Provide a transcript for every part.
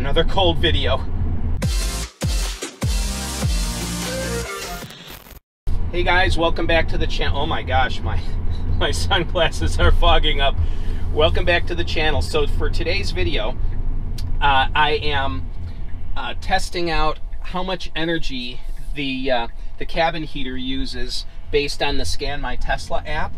another cold video. Hey guys, welcome back to the channel. Oh my gosh, my sunglasses are fogging up. Welcome back to the channel. So for today's video, I am testing out how much energy the cabin heater uses based on the Scan My Tesla app.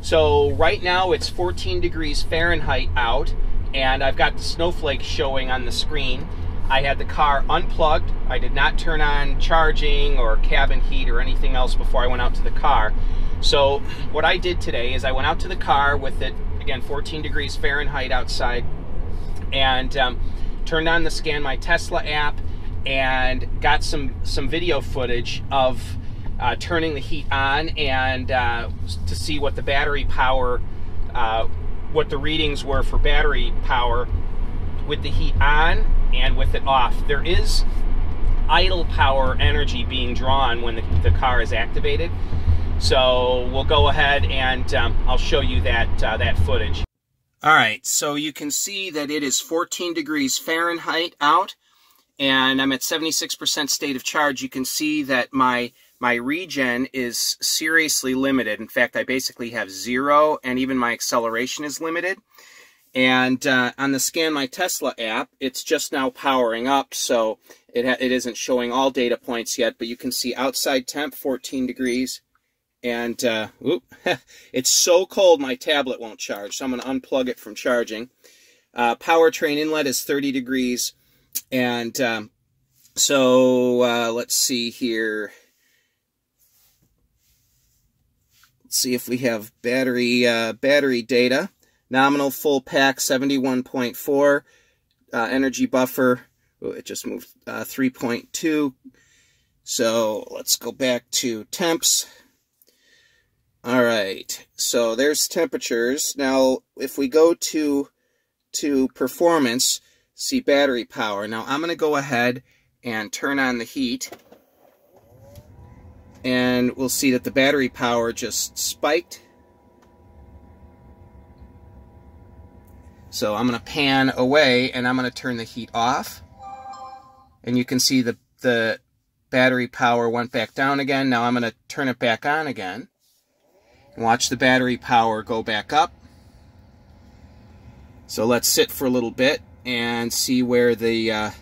So right now it's 14 degrees Fahrenheit out, and I've got the snowflakes showing on the screen. I had the car unplugged. I did not turn on charging or cabin heat or anything else before I went out to the car. So what I did today is I went out to the car with it, again, 14 degrees Fahrenheit outside, and turned on the Scan My Tesla app and got some video footage of turning the heat on and to see what the battery power, what the readings were for battery power with the heat on and with it off. There is idle power energy being drawn when the car is activated. So we'll go ahead and I'll show you that footage. All right, so you can see that it is 14 degrees Fahrenheit out, and I'm at 76% state of charge. You can see that my regen is seriously limited. In fact, I basically have 0, and even my acceleration is limited. And on the Scan My Tesla app, it's just now powering up, so it isn't showing all data points yet, but you can see outside temp 14 degrees. And it's so cold my tablet won't charge, so I'm going to unplug it from charging. Powertrain inlet is 30 degrees. And so let's see here. Let's see if we have battery data. Nominal full pack 71.4. Energy buffer, it just moved 3.2. So let's go back to temps. All right, so there's temperatures. Now, if we go to performance, see battery power. Now, I'm going to go ahead and turn on the heat, and we'll see that the battery power just spiked. So I'm going to pan away, and I'm going to turn the heat off, and you can see the battery power went back down again. Now I'm going to turn it back on again. Watch the battery power go back up. So let's sit for a little bit and see where the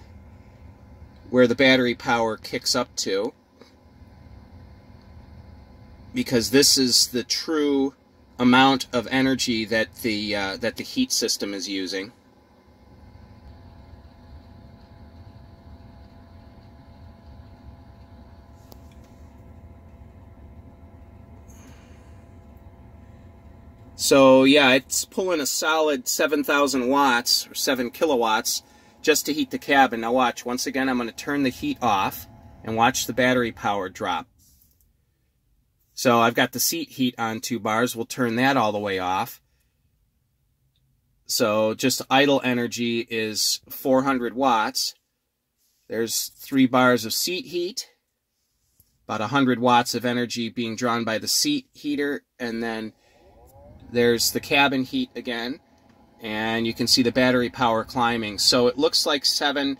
battery power kicks up to, because this is the true amount of energy that the heat system is using. So yeah, it's pulling a solid 7,000 watts or 7 kilowatts just to heat the cabin. Now watch, once again I'm going to turn the heat off and watch the battery power drop. So I've got the seat heat on 2 bars. We'll turn that all the way off. So just idle energy is 400 watts. There's 3 bars of seat heat, about 100 watts of energy being drawn by the seat heater, and then there's the cabin heat again, and you can see the battery power climbing. So it looks like 7.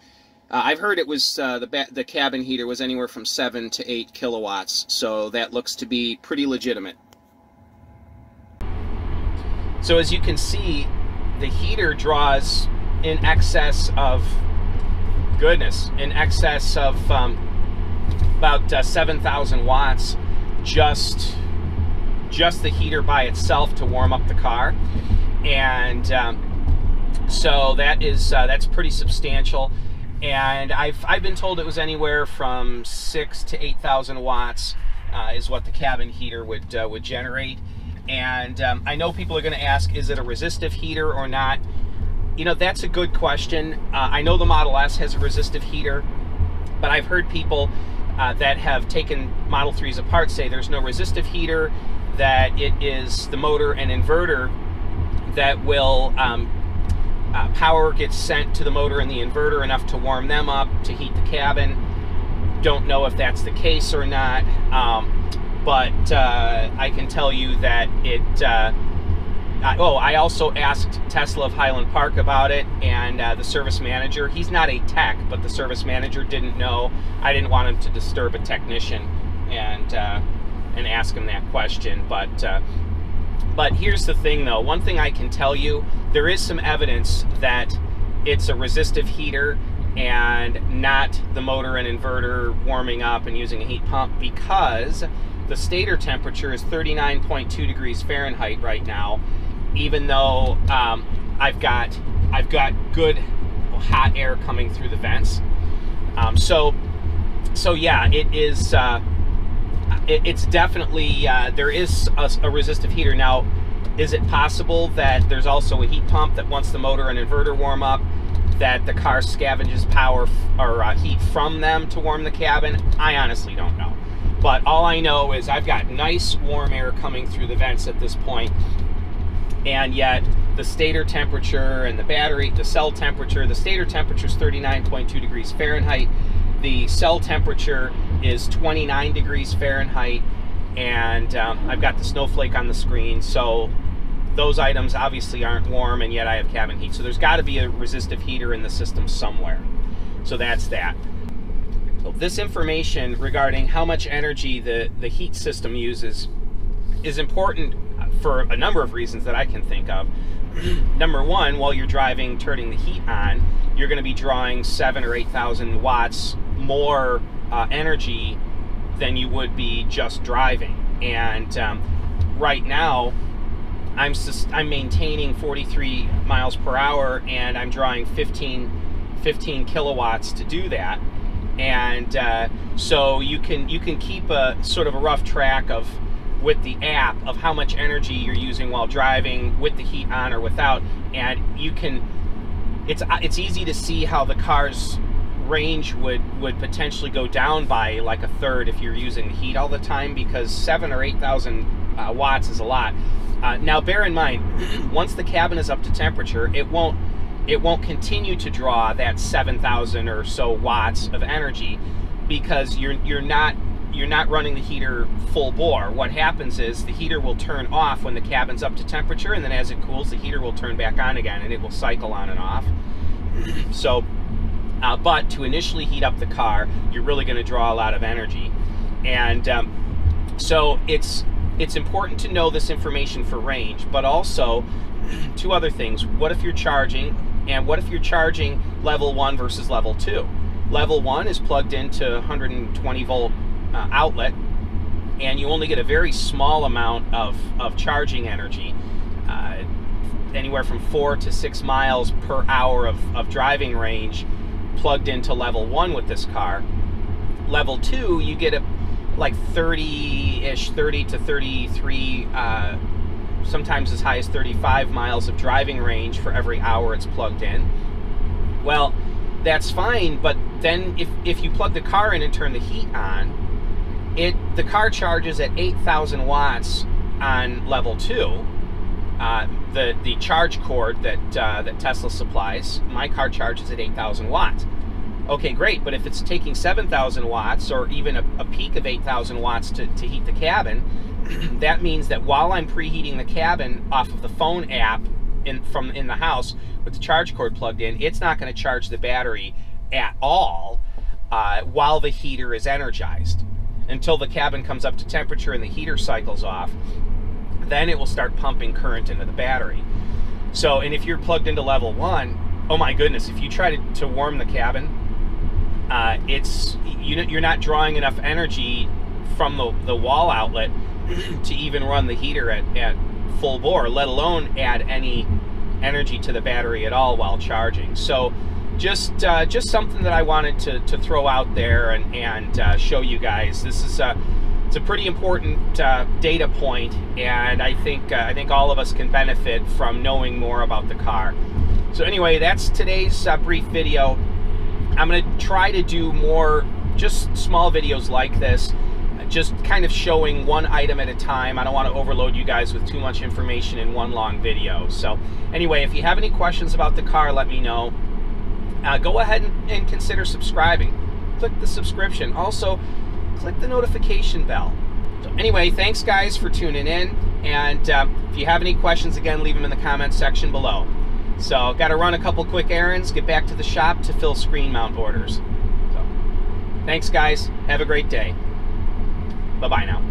I've heard it was the cabin heater was anywhere from 7 to 8 kilowatts. So that looks to be pretty legitimate. So as you can see, the heater draws in excess of, in excess of about 7,000 watts just the heater by itself to warm up the car, and so that's pretty substantial. And I've been told it was anywhere from 6,000 to 8,000 watts is what the cabin heater would generate. And I know people are going to ask, is it a resistive heater or not? You know, that's a good question. I know the Model S has a resistive heater, but I've heard people that have taken Model 3s apart say there's no resistive heater, that it is the motor and inverter that will power gets sent to the motor and the inverter enough to warm them up to heat the cabin. Don't know if that's the case or not, but I can tell you that I also asked Tesla of Highland Park about it, and the service manager, he's not a tech, but the service manager didn't know. I didn't want him to disturb a technician and ask him that question. But here's the thing, though. One thing I can tell you, there is some evidence that it's a resistive heater and not the motor and inverter warming up and using a heat pump, because the stator temperature is 39.2 degrees Fahrenheit right now, even though I've got good hot air coming through the vents. So yeah, it is. It's definitely there is a resistive heater. Now, is it possible that there's also a heat pump that once the motor and inverter warm up, that the car scavenges power or heat from them to warm the cabin? I honestly don't know. But all I know is I've got nice warm air coming through the vents at this point, and yet the stator temperature and the cell temperature, the stator temperature is 39.2 degrees Fahrenheit. The cell temperature is 29 degrees Fahrenheit, and I've got the snowflake on the screen, so those items obviously aren't warm, and yet I have cabin heat. So there's got to be a resistive heater in the system somewhere. So that's that. So this information regarding how much energy the heat system uses is important for a number of reasons that I can think of. Number one, while you're driving, turning the heat on, you're going to be drawing 7,000 or 8,000 watts more energy than you would be just driving. And right now, I'm maintaining 43 miles per hour, and I'm drawing 15 kilowatts to do that. And so you can keep a sort of a rough track of, with the app, of how much energy you're using while driving, with the heat on or without, and you can. It's easy to see how the car's range would potentially go down by like a third if you're using the heat all the time, because 7,000 or 8,000 watts is a lot. Now, bear in mind, once the cabin is up to temperature, it won't continue to draw that 7,000 or so watts of energy, because you're not running the heater full bore. What happens is the heater will turn off when the cabin's up to temperature, and then as it cools, the heater will turn back on again, and it will cycle on and off. So, but to initially heat up the car, you're really going to draw a lot of energy, and so it's important to know this information for range. But also, two other things: what if you're charging, and what if you're charging level 1 versus level 2? Level 1 is plugged into 120 volt outlet, and you only get a very small amount of charging energy, anywhere from 4 to 6 miles per hour of driving range plugged into level 1 with this car. Level 2, you get like 30-ish, 30 to 33, sometimes as high as 35 miles of driving range for every hour it's plugged in. Well, that's fine, but then if you plug the car in and turn the heat on, the car charges at 8,000 watts on level 2. The charge cord that Tesla supplies, my car charges at 8,000 watts. Okay, great, but if it's taking 7,000 watts or even a peak of 8,000 watts to heat the cabin, that means that while I'm preheating the cabin off of the phone app in the house with the charge cord plugged in, it's not going to charge the battery at all while the heater is energized, until the cabin comes up to temperature and the heater cycles off. Then it will start pumping current into the battery. So, and if you're plugged into level 1, oh my goodness, if you try to warm the cabin, you're not drawing enough energy from the wall outlet to even run the heater at full bore, let alone add any energy to the battery at all while charging. So just something that I wanted to throw out there and show you guys. This is it's a pretty important data point, and I think all of us can benefit from knowing more about the car. So anyway, that's today's brief video. I'm going to try to do more just small videos like this, just kind of showing one item at a time. I don't want to overload you guys with too much information in one long video. So anyway, if you have any questions about the car, let me know. Go ahead and consider subscribing. Click the subscription. Also, click the notification bell. So anyway, thanks guys for tuning in. And if you have any questions, again, leave them in the comments section below. So, got to run a couple quick errands, get back to the shop to fill screen mount orders. So, thanks, guys. Have a great day. Bye-bye now.